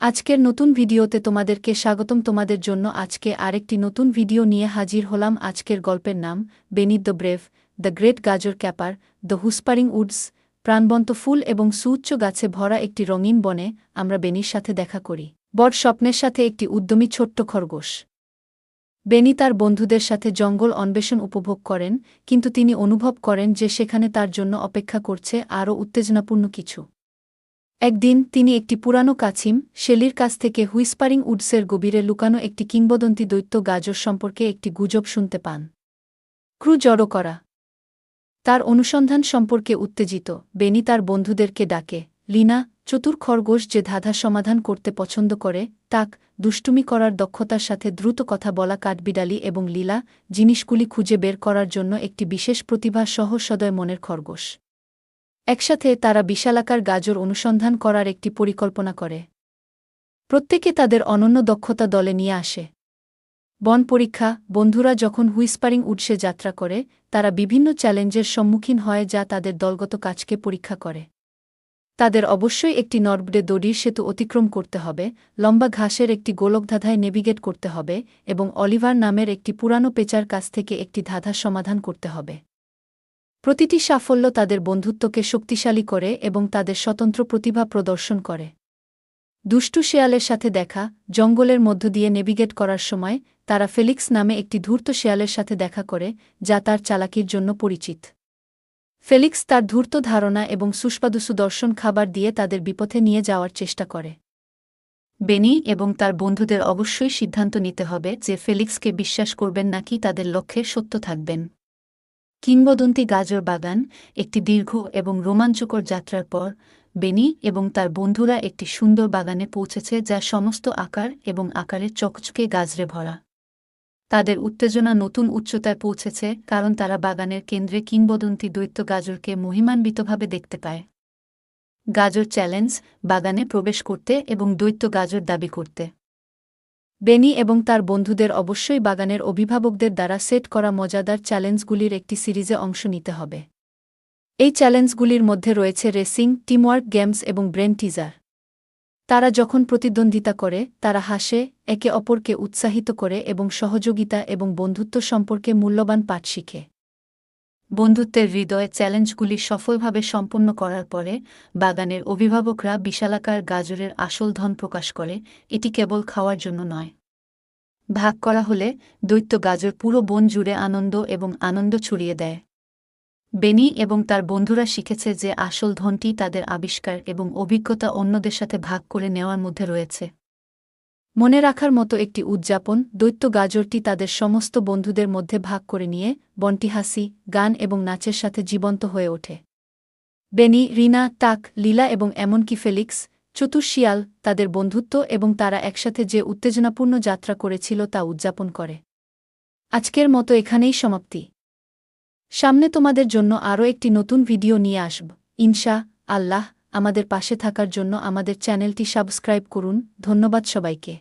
আজকের নতুন ভিডিওতে তোমাদেরকে স্বাগতম। তোমাদের জন্য আজকে আরেকটি নতুন ভিডিও নিয়ে হাজির হলাম। আজকের গল্পের নাম বেনি দ্য ব্রেভ, দ্য গ্রেট গাজর ক্যাপার, দ্য হুসপারিং উডস। প্রাণবন্ত ফুল এবং সুউচ্চ গাছে ভরা একটি রঙিন বনে আমরা বেনির সাথে দেখা করি। বড় স্বপ্নের সাথে একটি উদ্যমী ছোট্ট খরগোশ। বেনি তার বন্ধুদের সাথে জঙ্গল অন্বেষণ উপভোগ করেন, কিন্তু তিনি অনুভব করেন যে সেখানে তার জন্য অপেক্ষা করছে আরও উত্তেজনাপূর্ণ কিছু। একদিন তিনি একটি পুরানো কাছিম শেলির কাছ থেকে হুইসপারিং উডসের গভীরে লুকানো একটি কিংবদন্তি দৈত্য গাজর সম্পর্কে একটি গুজব শুনতে পান। ক্রু জড়ো করা। তার অনুসন্ধান সম্পর্কে উত্তেজিত বেনি তার বন্ধুদেরকে ডাকে। লিনা, চতুর খরগোশ যে ধাঁধা সমাধান করতে পছন্দ করে, তাক দুষ্টুমি করার দক্ষতার সাথে দ্রুত কথা বলা কাঠবিড়ালি, এবং লীলা, জিনিসগুলি খুঁজে বের করার জন্য একটি বিশেষ প্রতিভা সহ সদয় মনের খরগোশ। একসাথে তারা বিশালাকার গাজর অনুসন্ধান করার একটি পরিকল্পনা করে। প্রত্যেকে তাদের অনন্য দক্ষতা দলে নিয়ে আসে। বন পরীক্ষা। বন্ধুরা যখন হুইসপারিং উডসে যাত্রা করে, তারা বিভিন্ন চ্যালেঞ্জের সম্মুখীন হয় যা তাদের দলগত কাজকে পরীক্ষা করে। তাদের অবশ্যই একটি নরবডে দড়ির সেতু অতিক্রম করতে হবে, লম্বা ঘাসের একটি গোলকধাঁধায় নেভিগেট করতে হবে, এবং অলিভার নামের একটি পুরানো পেঁচার কাছ থেকে একটি ধাঁধার সমাধান করতে হবে। প্রতিটি সাফল্য তাদের বন্ধুত্বকে শক্তিশালী করে এবং তাদের স্বতন্ত্র প্রতিভা প্রদর্শন করে। দুষ্টু শেয়ালের সাথে দেখা। জঙ্গলের মধ্য দিয়ে নেভিগেট করার সময় তারা ফেলিক্স নামে একটি ধূর্ত শেয়ালের সাথে দেখা করে, যা তার চালাকির জন্য পরিচিত। ফেলিক্স তার ধূর্ত ধারণা এবং সুস্বাদু সুদর্শন খাবার দিয়ে তাদের বিপথে নিয়ে যাওয়ার চেষ্টা করে। বেনি এবং তার বন্ধুদের অবশ্যই সিদ্ধান্ত নিতে হবে যে ফেলিক্সকে বিশ্বাস করবেন নাকি তাদের লক্ষ্যে সত্য থাকবেন। কিংবদন্তি গাজর বাগান। একটি দীর্ঘ এবং রোমাঞ্চকর যাত্রার পর বেনি এবং তার বন্ধুরা একটি সুন্দর বাগানে পৌঁছেছে যা সমস্ত আকার এবং আকারের চকচকে গাজরে ভরা। তাদের উত্তেজনা নতুন উচ্চতায় পৌঁছেছে কারণ তারা বাগানের কেন্দ্রে কিংবদন্তি দৈত্য গাজরকে মহিমান্বিতভাবে দেখতে পায়। গাজর চ্যালেঞ্জ। বাগানে প্রবেশ করতে এবং দৈত্য গাজর দাবি করতে বেনি এবং তার বন্ধুদের অবশ্যই বাগানের অভিভাবকদের দ্বারা সেট করা মজাদার চ্যালেঞ্জগুলির একটি সিরিজে অংশ নিতে হবে। এই চ্যালেঞ্জগুলির মধ্যে রয়েছে রেসিং, টিমওয়ার্ক গেমস এবং ব্রেন টিজার। তারা যখন প্রতিদ্বন্দ্বিতা করে, তারা হাসে, একে অপরকে উৎসাহিত করে এবং সহযোগিতা এবং বন্ধুত্ব সম্পর্কে মূল্যবান পাঠ শিখে। বন্ধুত্বের হৃদয়ে চ্যালেঞ্জগুলি সফলভাবে সম্পন্ন করার পরে বাগানের অভিভাবকরা বিশালাকার গাজরের আসল ধন প্রকাশ করে। এটি কেবল খাওয়ার জন্য নয়। ভাগ করা হলে দৈত্য গাজর পুরো বন জুড়ে আনন্দ এবং আনন্দ ছড়িয়ে দেয়। বেনি এবং তার বন্ধুরা শিখেছে যে আসল ধনটি তাদের আবিষ্কার এবং অভিজ্ঞতা অন্যদের সাথে ভাগ করে নেওয়ার মধ্যে রয়েছে। মনে রাখার মতো একটি উদযাপন। দৈত্য গাজরটি তাদের সমস্ত বন্ধুদের মধ্যে ভাগ করে নিয়ে বনটি হাসি, গান এবং নাচের সাথে জীবন্ত হয়ে ওঠে। বেনি, রিনা, তাক, লীলা এবং এমনকি ফেলিক্স, চতুর শিয়াল, তাদের বন্ধুত্ব এবং তারা একসাথে যে উত্তেজনাপূর্ণ যাত্রা করেছিল তা উদযাপন করে। আজকের মতো এখানেই সমাপ্তি। সামনে তোমাদের জন্য আরও একটি নতুন ভিডিও নিয়ে আসব ইনশা আল্লাহ। আমাদের পাশে থাকার জন্য আমাদের চ্যানেলটি সাবস্ক্রাইব করুন। ধন্যবাদ সবাইকে।